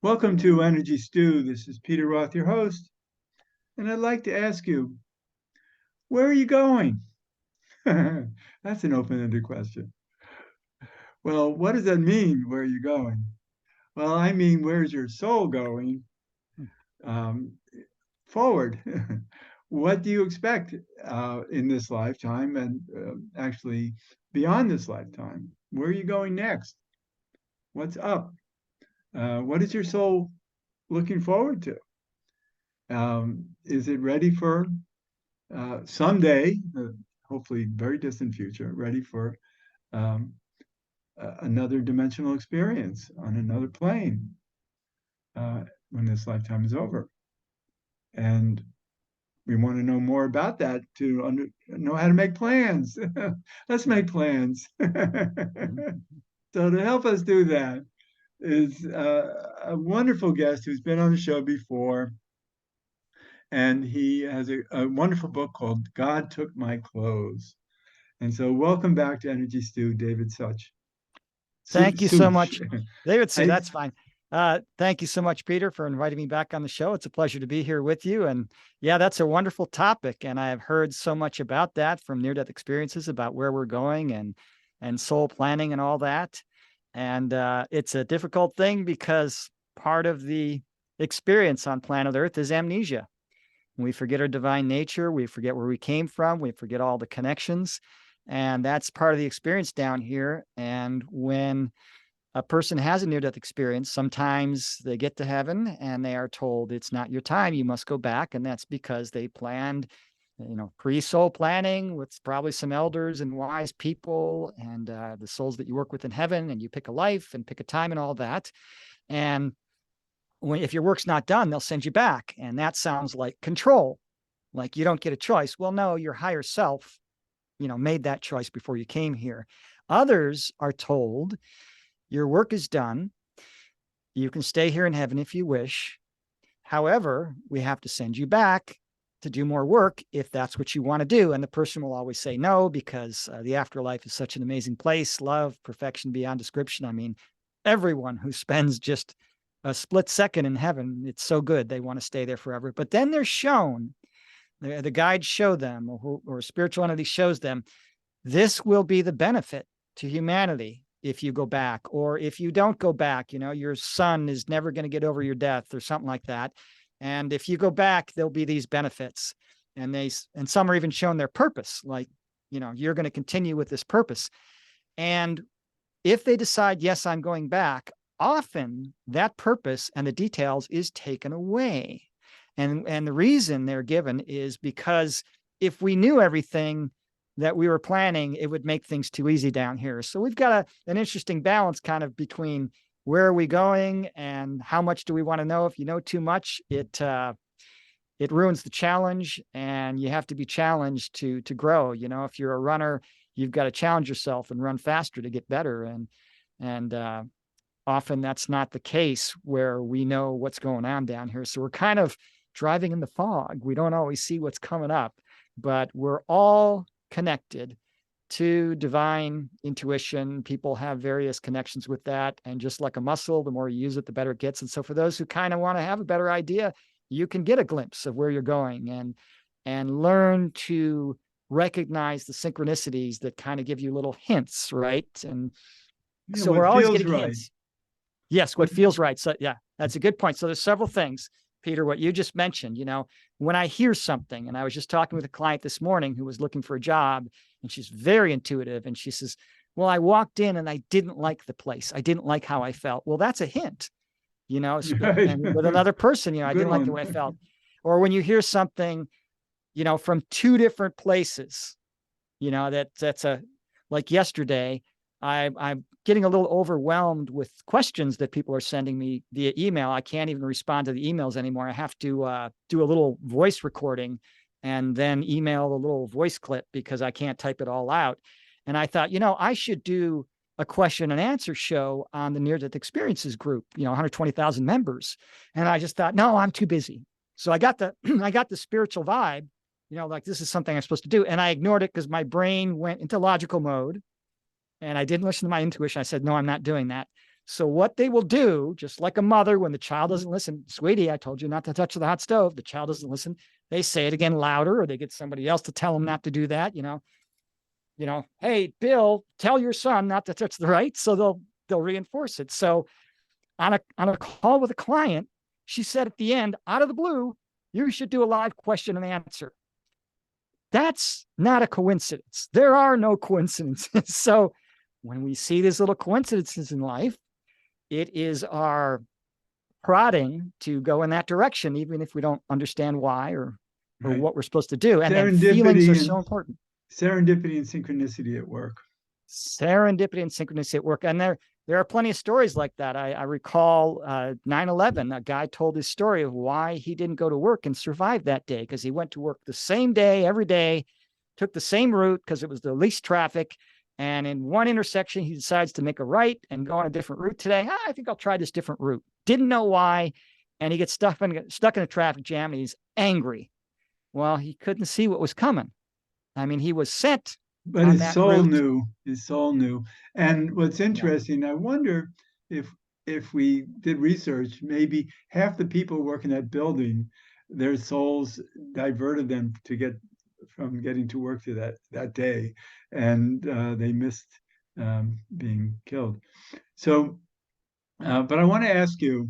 Welcome to Energy Stew. This is Peter Roth, your host, and I'd like to ask you, where are you going? That's an open-ended question. Well, what does that mean, where are you going? Well, I mean, where's your soul going um, forward? What do you expect in this lifetime and actually beyond this lifetime? Where are you going next? What's up? What is your soul looking forward to? Is it ready for someday, hopefully very distant future, ready for um, another dimensional experience on another plane when this lifetime is over? And we want to know more about that to know how to make plans. Let's make plans. So to help us do that is a wonderful guest who's been on the show before. And he has a wonderful book called God Took My Clothes. And so welcome back to Energy Stew, David Such. Thank you so much. David, I, that's fine. Thank you so much, Peter, for inviting me back on the show. It's a pleasure to be here with you. And yeah, that's a wonderful topic. And I have heard so much about that from near-death experiences, about where we're going and soul planning and all that. And it's a difficult thing because part of the experience on planet Earth is amnesia. We forget our divine nature. We forget where we came from. We forget all the connections. And that's part of the experience down here. And when a person has a near-death experience, sometimes they get to heaven and they are told it's not your time, you must go back. And that's because they planned, pre-soul planning with probably some elders and wise people and the souls that you work with in heaven, and you pick a life and pick a time and all that. And if your work's not done, they'll send you back. And that sounds like control, like you don't get a choice. Well, no, your higher self made that choice before you came here. Others are told your work is done. You can stay here in heaven if you wish. However, we have to send you back to do more work if that's what you want to do. And the person will always say no, because the afterlife is such an amazing place. Love, perfection beyond description. I mean, everyone who spends just a split second in heaven, it's so good. They want to stay there forever. But then they're shown, the guides show them, or spiritual entity shows them, this will be the benefit to humanity if you go back, or if you don't go back, your son is never going to get over your death or something like that. And if you go back, there'll be these benefits. And some are even shown their purpose, like, you're going to continue with this purpose. And if they decide, yes, I'm going back, often that purpose and the details is taken away. And the reason they're given is because if we knew everything that we were planning, it would make things too easy down here. So we've got an interesting balance kind of between where are we going and how much do we want to know. If you know too much, it ruins the challenge, and you have to be challenged to grow. If you're a runner, you've got to challenge yourself and run faster to get better. And often that's not the case where we know what's going on down here. So we're kind of driving in the fog. We don't always see what's coming up, but we're all connected to divine intuition. People have various connections with that. And just like a muscle, the more you use it, the better it gets. And so for those who kind of want to have a better idea, you can get a glimpse of where you're going and learn to recognize the synchronicities that kind of give you little hints, right? And so we're always getting hints. Yes, what feels right. So yeah, that's a good point. So there's several things, Peter, what you just mentioned. When I hear something, and I was just talking with a client this morning who was looking for a job, and she's very intuitive, and she says, well, I walked in and I didn't like the place. I didn't like how I felt. Well, that's a hint, and with another person, I didn't like the way I felt. Or when you hear something, from two different places, that's like yesterday, I'm getting a little overwhelmed with questions that people are sending me via email. I can't even respond to the emails anymore. I have to do a little voice recording and then email a little voice clip because I can't type it all out. And I thought, I should do a question and answer show on the Near Death Experiences group, 120,000 members. And I just thought, no, I'm too busy. So I got the spiritual vibe, like this is something I'm supposed to do. And I ignored it because my brain went into logical mode. And I didn't listen to my intuition. I said, no, I'm not doing that. So what they will do, just like a mother, when the child doesn't listen, sweetie, I told you not to touch the hot stove. The child doesn't listen. They say it again louder, or they get somebody else to tell them not to do that. Hey, Bill, tell your son not to touch the right. So they'll reinforce it. So on a call with a client, she said at the end, out of the blue, you should do a live question and answer. That's not a coincidence. There are no coincidences. So when we see these little coincidences in life, it is our prodding to go in that direction, even if we don't understand why or Right. what we're supposed to do. And feelings are Serendipity so and important. serendipity and synchronicity at work. Serendipity and synchronicity at work. And there are plenty of stories like that. I recall 9/11. A guy told his story of why he didn't go to work and survive that day, because he went to work the same day every day, took the same route because it was the least traffic. And in one intersection, he decides to make a right and go on a different route today. I think I'll try this different route. Didn't know why. And he gets stuck in a traffic jam, and he's angry. Well, he couldn't see what was coming. I mean, he was sent But on his that soul route. knew. His soul knew. And what's Yeah. interesting, I wonder if if we did research, maybe half the people working that building, their souls diverted them to get from getting to work to that day, and they missed being killed. So, but I want to ask you,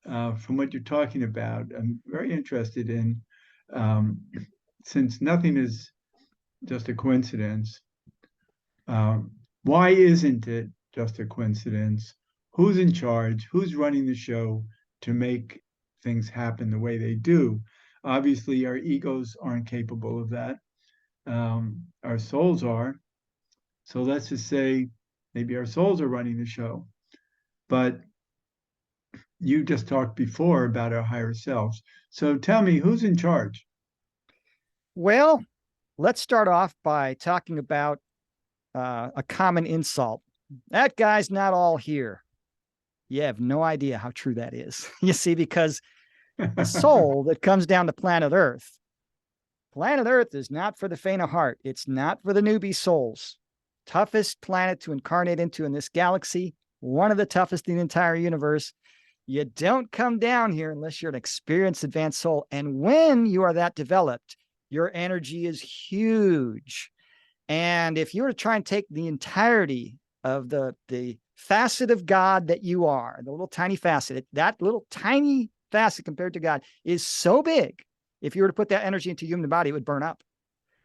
from what you're talking about, I'm very interested in, um, since nothing is just a coincidence. Um, why isn't it just a coincidence? Who's in charge? Who's running the show to make things happen the way they do? Obviously, our egos aren't capable of that. Our souls are. So let's just say maybe our souls are running the show. But you just talked before about our higher selves. So tell me, who's in charge? Well, let's start off by talking about a common insult. That guy's not all here. You have no idea how true that is. You see, because a soul that comes down to planet Earth is not for the faint of heart. It's not for the newbie souls. Toughest planet to incarnate into in this galaxy, one of the toughest in the entire universe. You don't come down here unless you're an experienced advanced soul. And when you are that developed, your energy is huge. And if you were to try and take the entirety of the facet of God that you are, the little tiny facet, that little tiny facet compared to God is so big. If you were to put that energy into a human body, it would burn up.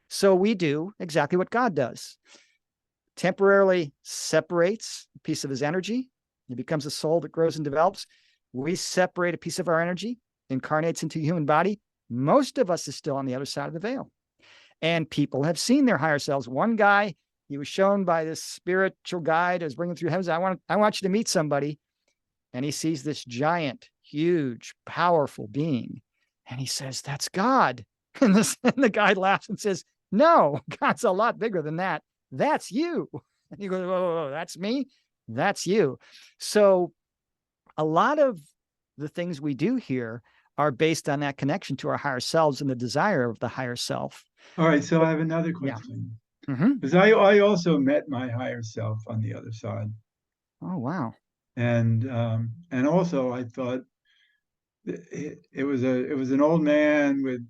So we do exactly what God does. Temporarily separates a piece of his energy. It becomes a soul that grows and develops. We separate a piece of our energy, incarnates into a human body. Most of us is still on the other side of the veil. And people have seen their higher selves. One guy, he was shown by this spiritual guide as bringing through heavens. I want you to meet somebody. And he sees this giant, huge, powerful being. And he says, that's God. And the guy laughs and says, no, God's a lot bigger than that. That's you. And he goes, whoa, that's me. That's you. So a lot of the things we do here are based on that connection to our higher selves and the desire of the higher self. All right, so I have another Yeah. question. Mm-hmm. Because I also met my higher self on the other side. Oh, wow. And also I thought it was an old man with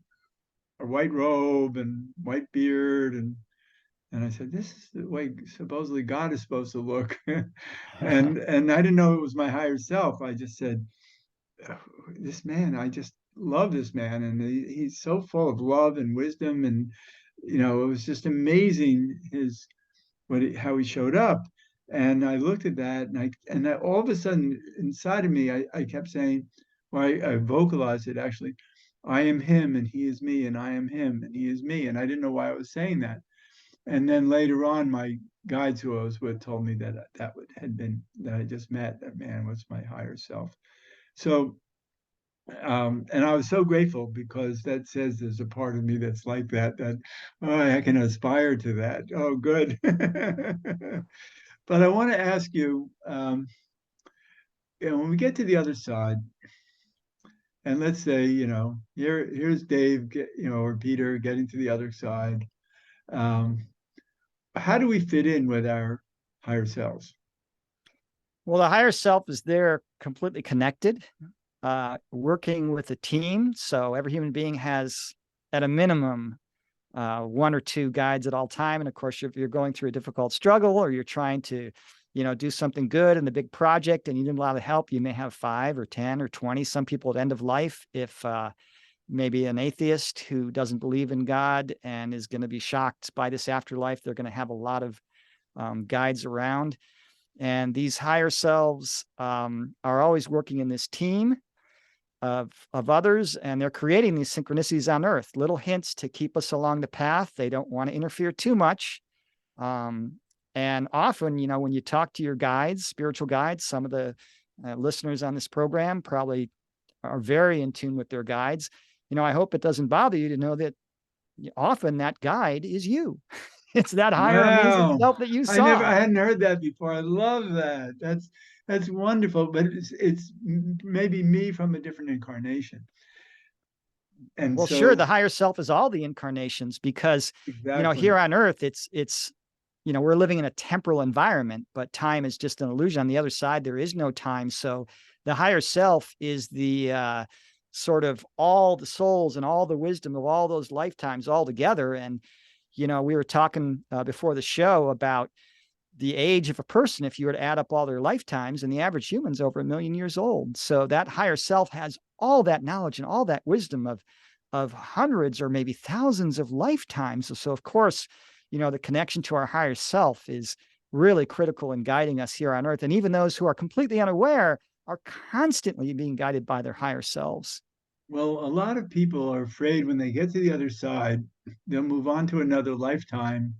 a white robe and white beard, and I said, this is the way supposedly God is supposed to look. And I didn't know it was my higher self. I just said, "Oh, this man, I just love this man, and he's so full of love and wisdom, and it was just amazing how he showed up." And I looked at that, and all of a sudden inside of me, I kept saying, or I vocalized it actually, I am him and he is me, and I am him and he is me. And I didn't know why I was saying that. And then later on, my guides who I was with told me that had been that I just met. That man was my higher self. So, and I was so grateful because that says there's a part of me that's like that. That I can aspire to that. Oh, good. But I want to ask you, when we get to the other side, and let's say, here's Dave, or Peter getting to the other side. Um, how do we fit in with our higher selves? Well, the higher self is there completely connected, working with a team. So every human being has, at a minimum, one or two guides at all time. And of course, if you're going through a difficult struggle or you're trying to, do something good in the big project and you need a lot of help, you may have 5 or 10 or 20. Some people at end of life, if maybe an atheist who doesn't believe in God and is going to be shocked by this afterlife, they're going to have a lot of guides around. And these higher selves are always working in this team of others, and they're creating these synchronicities on earth, little hints to keep us along the path. They don't want to interfere too much. Um, and often, when you talk to your guides, spiritual guides, some of the listeners on this program probably are very in tune with their guides. I hope it doesn't bother you to know that often that guide is you. It's that higher amazing Wow. self that you I saw. hadn't heard that before. I love that. That's wonderful, but it's maybe me from a different incarnation. And Well, sure, so the higher self is all the incarnations because, exactly. here on earth, we're living in a temporal environment, but time is just an illusion. On the other side, there is no time. So the higher self is the sort of all the souls and all the wisdom of all those lifetimes all together. And, we were talking before the show about the age of a person if you were to add up all their lifetimes, and the average human's over 1 million years old. So that higher self has all that knowledge and all that wisdom of hundreds or maybe thousands of lifetimes. So of course, the connection to our higher self is really critical in guiding us here on earth. And even those who are completely unaware are constantly being guided by their higher selves. Well, a lot of people are afraid when they get to the other side, they'll move on to another lifetime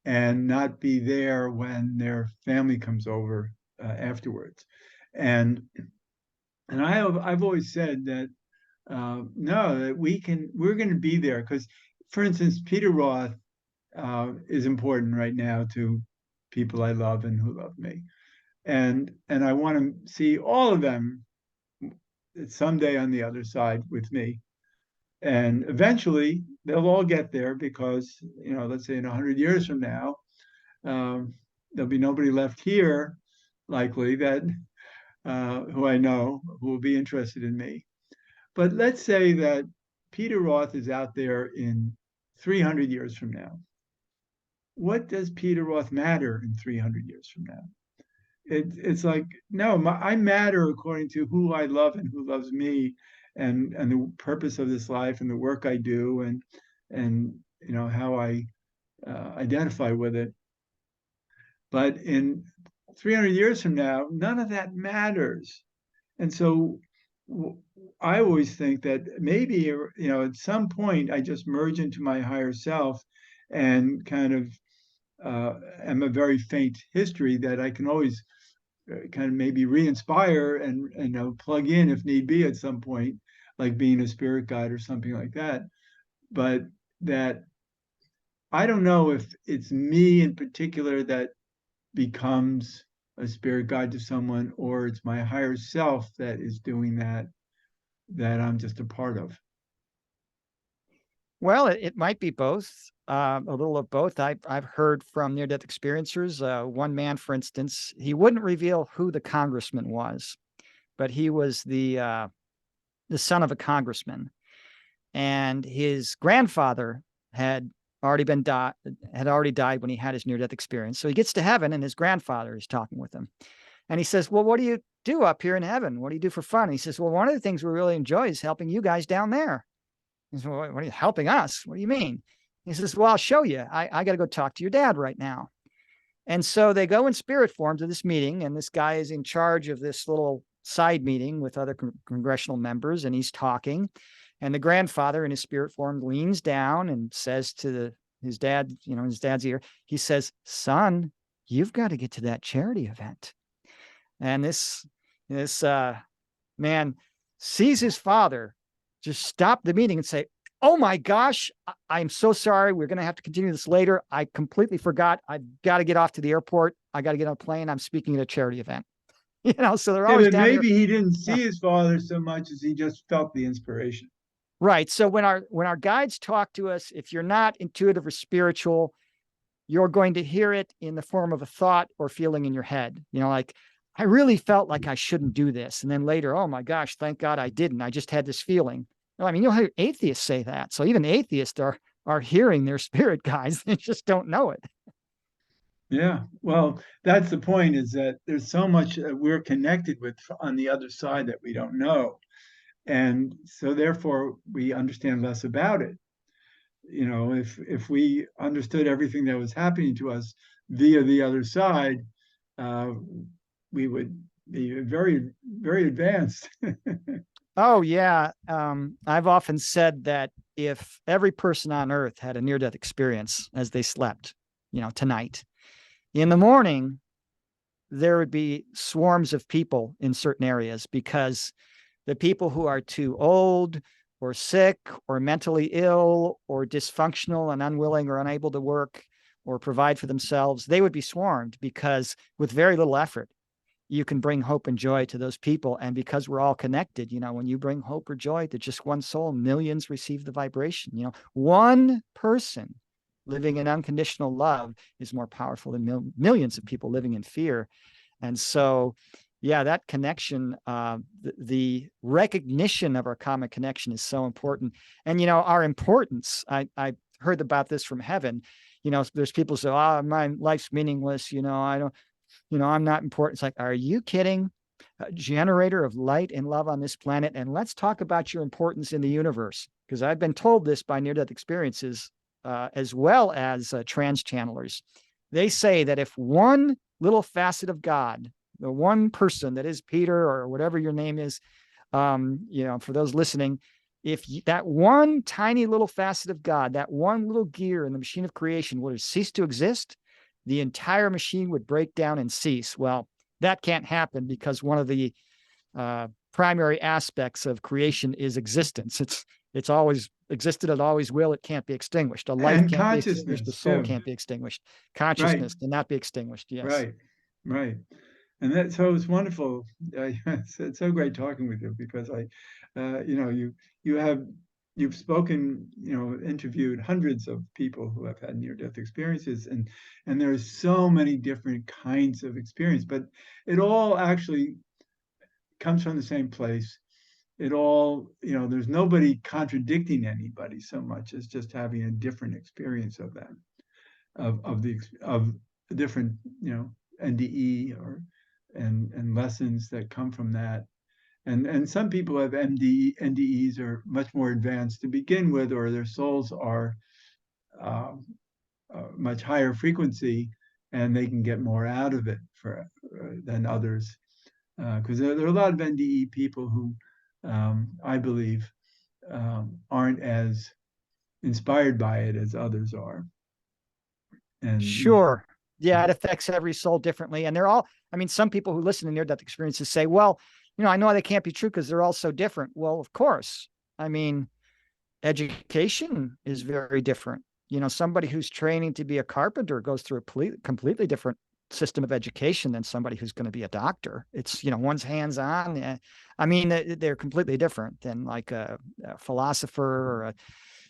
and not be there when their family comes over afterwards. And I've always said that no, that we're going to be there because, for instance, Peter Roth is important right now to people I love and who love me, and I want to see all of them someday on the other side with me. And eventually they'll all get there because, let's say in 100 years from now, there'll be nobody left here, likely, that who I know who will be interested in me. But let's say that Peter Roth is out there in 300 years from now. What does Peter Roth matter in 300 years from now? It's like, no, I matter according to who I love and who loves me, and the purpose of this life and the work I do, and how I identify with it. But in 300 years from now, none of that matters. And so I always think that maybe, at some point I just merge into my higher self and kind of am a very faint history that I can always kind of maybe re-inspire and plug in if need be at some point, like being a spirit guide or something like that. But that I don't know if it's me in particular that becomes a spirit guide to someone, or it's my higher self that is doing that I'm just a part of. Well, it might be both, a little of both. I've heard from near-death experiencers. One man, for instance, he wouldn't reveal who the congressman was, but he was the son of a congressman, and his grandfather had had already died when he had his near-death experience. So he gets to heaven, and his grandfather is talking with him, and he says, "Well, what do you do up here in heaven? What do you do for fun?" And he says, "Well, one of the things we really enjoy is helping you guys down there." He said, "What are you helping us? What do you mean?" He says, "Well, I'll show you. I got to go talk to your dad right now." And so they go in spirit form to this meeting, and this guy is in charge of this little side meeting with other congressional members, and he's talking. And the grandfather in his spirit form leans down and says to his dad, his dad's ear, he says, "Son, you've got to get to that charity event." And this man sees his father just stop the meeting and say, "Oh my gosh, I'm so sorry. We're going to have to continue this later. I completely forgot. I've got to get off to the airport. I got to get on a plane. I'm speaking at a charity event." So they're Yeah, always but down here. maybe he didn't Yeah. see his father so much as he just felt the inspiration. Right. So when our guides talk to us, if you're not intuitive or spiritual, you're going to hear it in the form of a thought or feeling in your head. Like, I really felt like I shouldn't do this. And then later, oh my gosh, thank God I didn't. I just had this feeling. No, I mean, you'll hear atheists say that. So even atheists are hearing their spirit guides. They just don't know it. Yeah, well, that's the point, is that there's so much that we're connected with on the other side that we don't know. And so therefore we understand less about it. If we understood everything that was happening to us via the other side, uh, we would be very, very advanced. Oh yeah. I've often said that if every person on earth had a near-death experience as they slept, tonight, in the morning, there would be swarms of people in certain areas because the people who are too old or sick or mentally ill or dysfunctional and unwilling or unable to work or provide for themselves, they would be swarmed because with very little effort, you can bring hope and joy to those people. And because we're all connected, when you bring hope or joy to just one soul, millions receive the vibration. One person living in unconditional love is more powerful than millions of people living in fear. And so, yeah, that connection, the recognition of our common connection is so important. And, our importance, I heard about this from heaven. There's people who say, oh, my life's meaningless. I don't, I'm not important. It's like, are you kidding? A generator of light and love on this planet. And let's talk about your importance in the universe. Because I've been told this by near-death experiences, as well as trans channelers. They say that if one little facet of God, the one person that is Peter or whatever your name is, for those listening, if that one tiny little facet of God, that one little gear in the machine of creation would have ceased to exist, the entire machine would break down and cease. Well, that can't happen because one of the primary aspects of creation is existence. It's always existed, it always will, it can't be extinguished. A life And can't be extinguished, the consciousness soul too. can't be extinguished. Right, Consciousness cannot be extinguished. Yes. right, right. And that, so it's wonderful. It's so great talking with you because you have you've spoken, interviewed hundreds of people who have had near-death experiences, and there's so many different kinds of experience, but it all actually comes from the same place. It all, there's nobody contradicting anybody so much as just having a different experience of that, of different, NDE and lessons that come from that. And some people have NDEs are much more advanced to begin with, or their souls are much higher frequency, and they can get more out of it than others. Because there are a lot of NDE people who, I believe, aren't as inspired by it as others are. And Sure. Yeah, it affects every soul differently. And some people who listen to near death experiences say, well, I know they can't be true because they're all so different. Well, of course. I mean, education is very different. Somebody who's training to be a carpenter goes through a completely different system of education than somebody who's going to be a doctor. It's, one's hands on. I mean, they're completely different than like a philosopher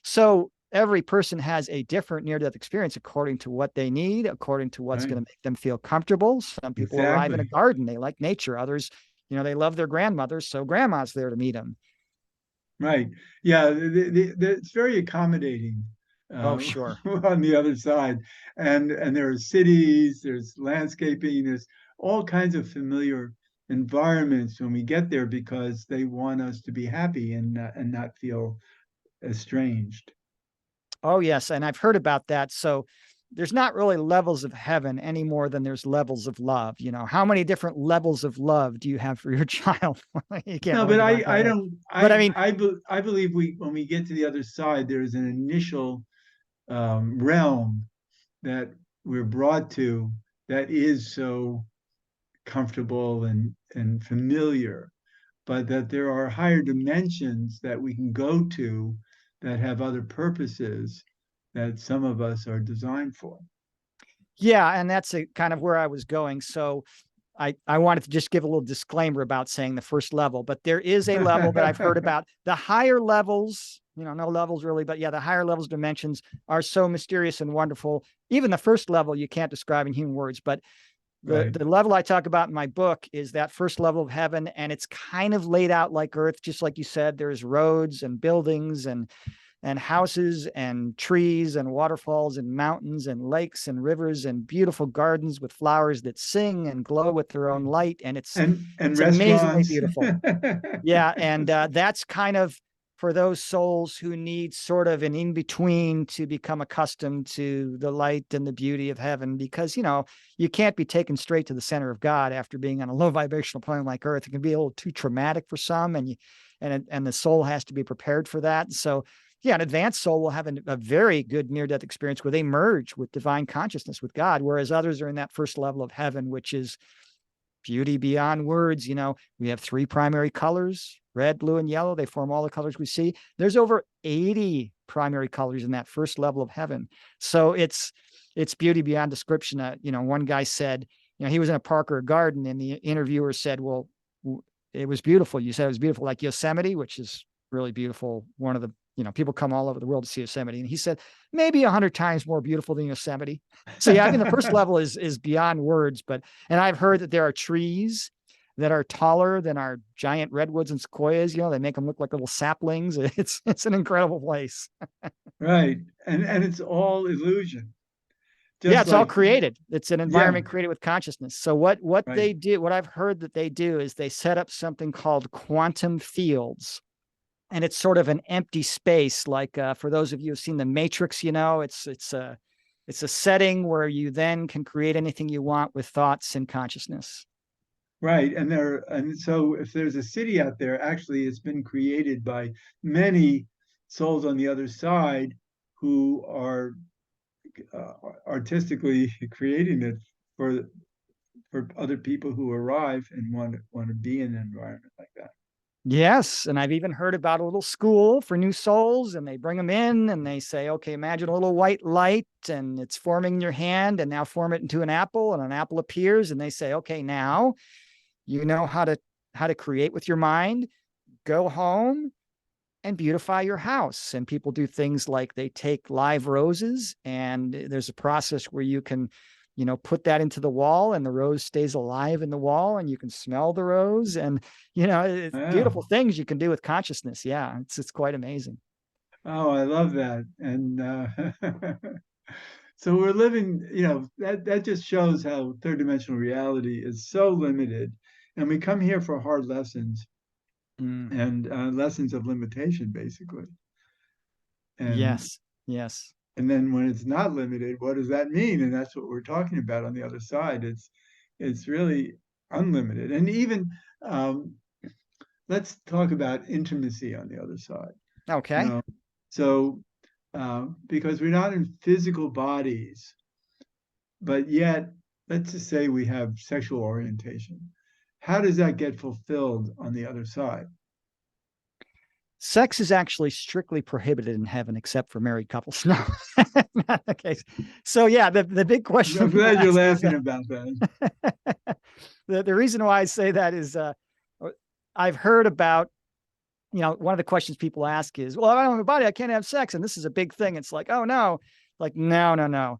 so every person has a different near-death experience according to what they need, according to what's right, going to make them feel commitable. Some people arrive in a exactly. garden, they like nature. Others, they love their grandmothers, so grandma's there to meet them. Right. Yeah, it's very accommodating Oh, uh, sure. on the other side. And there are cities, there's landscaping, there's all kinds of familiar environments when we get there because they want us to be happy and not feel estranged. Oh, yes. And I've heard about that. So there's not really levels of heaven any more than there's levels of love. How many different levels of love do you have for your child? You can't No, really but divide by I that. don't But I mean, I believe when we get to the other side, there's an initial realm that we're brought to that is so comfortable and familiar, but that there are higher dimensions that we can go to that have other purposes that some of us are designed for. yeah, and that's kind of where I was going. So I wanted to just give a little disclaimer about saying the first level, but there is a level that I've heard about. The higher levels, no levels really, but yeah, the higher levels dimensions are so mysterious and wonderful. Even the first level you can't describe in human words, but right. The level I talk about in my book is that first level of heaven, and it's kind of laid out like earth, just like you said. There's roads and buildings and houses and trees and waterfalls and mountains and lakes and rivers and beautiful gardens with flowers that sing and glow with their own light, and And it's amazingly restaurants. beautiful. Yeah, and that's kind of for those souls who need sort of an in between to become accustomed to the light and the beauty of heaven, because you can't be taken straight to the center of God after being on a low vibrational plane like Earth. It can be a little too traumatic for some, and the soul has to be prepared for that. So, yeah, an advanced soul will have a very good near-death experience where they merge with divine consciousness with God, whereas others are in that first level of heaven, which is beauty beyond words. We have three primary colors: red, blue, and yellow. They form all the colors we see. There's over 80 primary colors in that first level of heaven. So it's beauty beyond description. One guy said, he was in a park or a garden, and the interviewer said, well, it was beautiful. You said it was beautiful, like Yosemite, which is really beautiful. One of the, people come all over the world to see Yosemite. And he said, maybe 100 times more beautiful than Yosemite. So yeah, I mean, the first level is beyond words, and I've heard that there are trees that are taller than our giant redwoods and sequoias. They make them look like little saplings. It's an incredible place. Right. And it's all illusion. Yeah, Just it's all like, created. It's an yeah, environment created with consciousness. So what right. they do, what I've heard that they do, is they set up something called quantum fields. And it's sort of an empty space. Like for those of you who've seen The Matrix, it's a setting where you then can create anything you want with thoughts and consciousness. Right. And so if there's a city out there, actually it's been created by many souls on the other side who are uh, artistically creating it for for other people who arrive and want to be in an environment like that. Yes, and I've even heard about a little school for new souls, and they bring them in and they say, okay, imagine a little white light and it's forming in your hand, and now form it into an apple, and an apple appears, and they say, okay, now you know how to create with your mind. Go home and beautify your house. And people do things like they take live roses, and there's a process where you can, put that into the wall, and the rose stays alive in the wall, and you can smell the rose. And, it's beautiful Oh, things you can do with consciousness. Yeah, it's quite amazing. oh, I love that. And so we're living, that just shows how third dimensional reality is so limited. And we come here for hard lessons Mm, and lessons of limitation, basically. And yes, yes. and then when it's not limited, what does that mean? And that's what we're talking about on the other side. It's really unlimited. And even um, let's talk about intimacy on the other side. You Okay. know, so because we're not in physical bodies, but yet let's just say we have sexual orientation. How does that get fulfilled on the other side? Sex is actually strictly prohibited in heaven except for married couples. No, not the case. So yeah, the big question I'm people glad you're ask is laughing about that. the reason why I say that is I've heard about, one of the questions people ask is, well, I don't have a body, I can't have sex. And this is a big thing. It's like, oh no, like, no, no, no.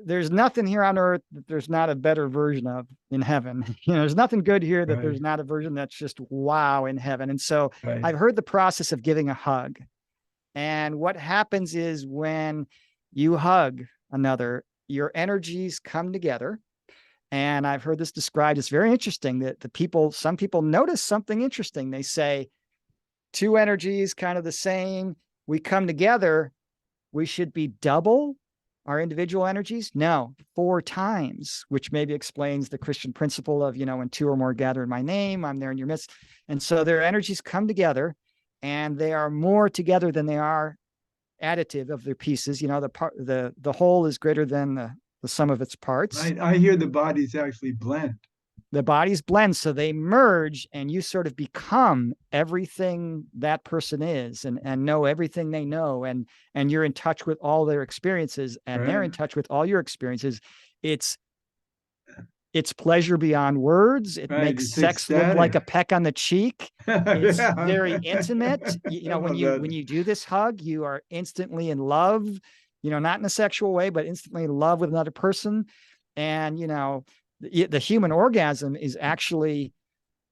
There's nothing here on earth that there's not a better version of in heaven. There's nothing good here that Right, there's not a version that's just wow in heaven. And so right. I've heard the process of giving a hug. And what happens is when you hug another, your energies come together. And I've heard this described. It's very interesting that some people notice something interesting. They say two energies kind of the same. We come together. We should be double our individual energies. No, four times, which maybe explains the Christian principle of, when two or more gather in my name, I'm there in your midst. And so their energies come together, and they are more together than they are additive of their pieces. The whole is greater than the sum of its parts. Right. I hear the bodies actually blend. The bodies blend, so they merge, and you sort of become everything that person is, and know everything they know, and you're in touch with all their experiences, and they're Right. in touch with all your experiences. It's it's pleasure beyond words. It Right. makes It's sex look like ecstatic. a peck on the cheek. It's Yeah. very intimate. I When love you that. do this hug, you are instantly in love, not in a sexual way, but instantly in love with another person. And the human orgasm is actually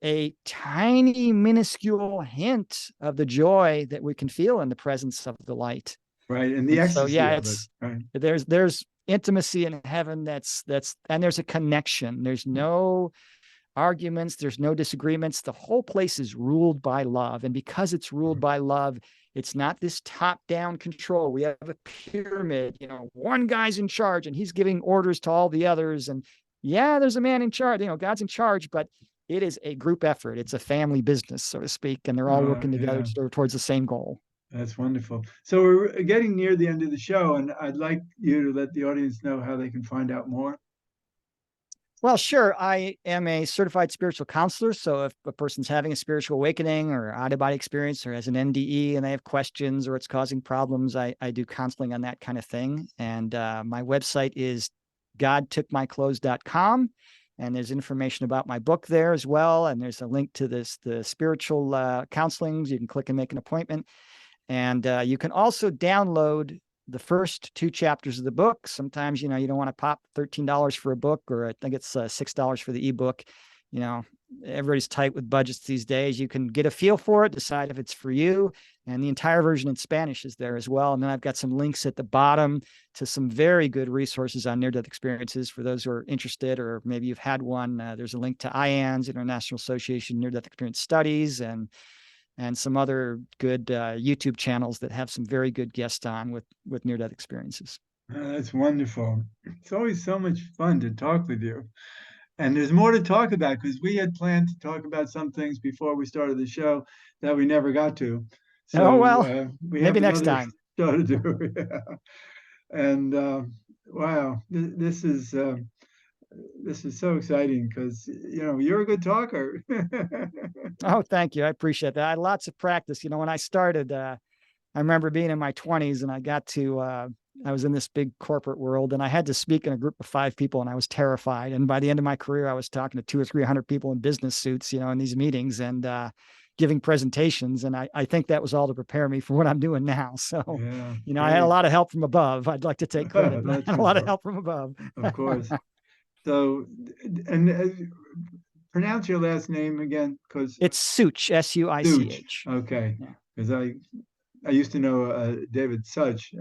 a tiny, minuscule hint of the joy that we can feel in the presence of the light. Right. And the And so, ecstasy yeah, of it. it's Right. there's intimacy in heaven that's and there's a connection. There's no arguments, there's no disagreements. The whole place is ruled by love. And because it's ruled by love, it's not this top-down control. We have a pyramid, one guy's in charge and he's giving orders to all the others. And yeah, there's a man in charge, God's in charge, but it is a group effort. It's a family business, so to speak, and they're all working together Yeah. towards the same goal. That's wonderful. So we're getting near the end of the show, and I'd like you to let the audience know how they can find out more. Well, sure. I am a certified spiritual counselor. So if a person's having a spiritual awakening or out of body experience or has an NDE and they have questions or it's causing problems, I do counseling on that kind of thing. And my website is godtookmyclothes.com. And there's information about my book there as well. And there's a link to the spiritual counseling. You can click and make an appointment. And you can also download the first 2 chapters of the book. Sometimes, you don't want to pop $13 for a book, or I think it's $6 for the ebook. Everybody's tight with budgets these days. You can get a feel for it, decide if it's for you. And the entire version in Spanish is there as well. And then I've got some links at the bottom to some very good resources on near-death experiences for those who are interested, or maybe you've had one. There's a link to IANS, International Association Near-Death Experience Studies, and some other good YouTube channels that have some very good guests on with near-death experiences. That's wonderful. It's always so much fun to talk with you. And there's more to talk about because we had planned to talk about some things before we started the show that we never got to. Oh, So well, we maybe have next another time. show to do. Yeah. And wow, this is so exciting because you're a good talker. Oh, thank you. I appreciate that. I had lots of practice. When I started, I remember being in my 20s and I was in this big corporate world and I had to speak in a group of 5 people and I was terrified. And by the end of my career, I was talking to 200 or 300 people in business suits, in these meetings and giving presentations. And I think that was all to prepare me for what I'm doing now. So, Yeah, I had a great. lot of help from above. I'd like to take credit, but I That's had a for lot of sure. help from above. Of course. So, and pronounce your last name again, because It's Suich, Such. Suich. Okay, Yeah. because I used to know David Such,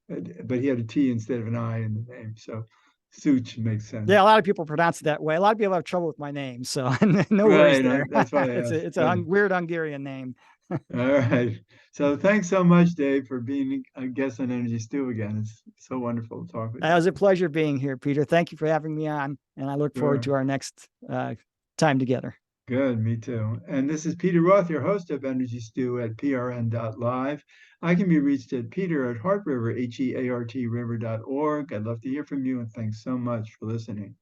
but he had a T instead of an I in the name, so Such makes Yeah, a sense. lot of people pronounce it that way. A lot of people have trouble with my name, so no worries Right, there. that's why I asked. It's a Good. weird Hungarian name. All right. So thanks so much, Dave, for being a guest on Energy Stew again. It's so wonderful to talk with It you. was a pleasure being here, Peter. Thank you for having me on, and I look forward Sure. to our next time together. Good, me too. And this is Peter Roth, your host of Energy Stew at prn.live. I can be reached at Peter at Heart River, HEART River.org. I'd love to hear from you, and thanks so much for listening.